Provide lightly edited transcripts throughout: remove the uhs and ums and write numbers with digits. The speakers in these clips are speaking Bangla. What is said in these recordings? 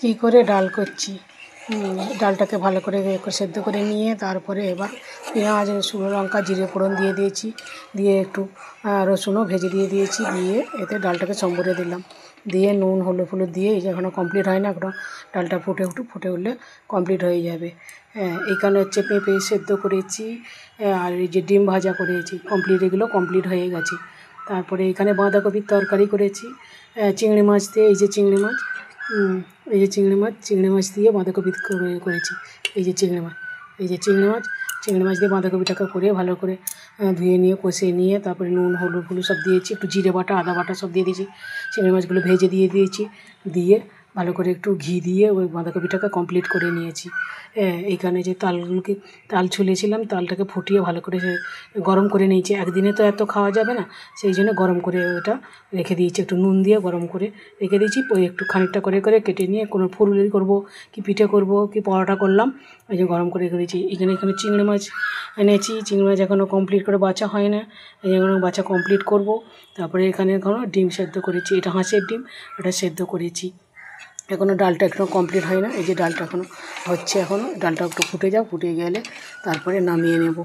কী করে ডাল করছি। ডালটাকে ভালো করে সেদ্ধ করে নিয়ে তারপরে এবার পেঁয়াজ শুকনো লঙ্কা জিরে ফোড়ন দিয়ে দিয়েছি, দিয়ে একটু রসুনও ভেজে দিয়ে দিয়েছি, দিয়ে এতে ডালটাকে সম্বরে দিলাম, দিয়ে নুন হলুদ ফুলুদ দিয়ে এই যে এখনও কমপ্লিট হয় না, এখনও ডালটা ফুটে উঠলে কমপ্লিট হয়ে যাবে। এইখানে হচ্ছে পেঁপে সেদ্ধ করেছি আর এই যে ডিম ভাজা করেছি, এগুলো কমপ্লিট হয়ে গেছে। তারপরে এখানে বাঁধাকপির তরকারি করেছি চিংড়ি মাছ দিয়ে, এই যে চিংড়ি মাছ দিয়ে বাঁধাকপি করেছি। এই যে চিংড়ি মাছ দিয়ে বাঁধাকপিটাকে করে ভালো করে ধুয়ে নিয়ে কষে নিয়ে তারপরে নুন হলুদ সব দিয়েছি, একটু জিরে বাটা আদা বাটা সব দিয়ে দিয়েছি, চিংড়ি মাছগুলো ভেজে দিয়ে দিয়েছি, দিয়ে ভালো করে একটু ঘি দিয়ে ওই বাঁধাকপিটাকে কমপ্লিট করে নিয়েছি। এইখানে যে তাল ছুলেছিলাম, তালটাকে ফুটিয়ে ভালো করে গরম করে নিয়েছি। একদিনে তো এত খাওয়া যাবে না, সেই জন্য গরম করে ওটা রেখে দিয়েছি, একটু নুন দিয়ে গরম করে রেখে দিয়েছি। ওই একটু খানিকটা করে কেটে নিয়ে কোনো ফুলুরি করবো কি পিঠে করবো কি পরোটা করলাম, ওই যে গরম করে রেখে দিয়েছি। এখানে চিংড়ি মাছ এনেছি, চিংড়ি মাছ এখনও কমপ্লিট করে বাছা হয় না, এই জন্য বাছা কমপ্লিট করব। তারপরে এখানে এখনও ডিম সেদ্ধ করেছি, এটা হাঁসের ডিম, এটা সেদ্ধ করেছি। এখনও ডালটা এখনও কমপ্লিট হয় না, এই যে ডালটা এখনও হচ্ছে, এখনও ডালটা একটু ফুটে গেলে তারপরে নামিয়ে নেব।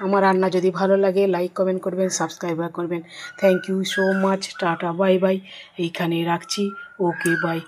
আমার রান্না যদি ভালো লাগে লাইক কমেন্ট করবেন, সাবস্ক্রাইব করবেন। Thank you so much, tata bye bye, এইখানে রাখছি, ওকে বাই।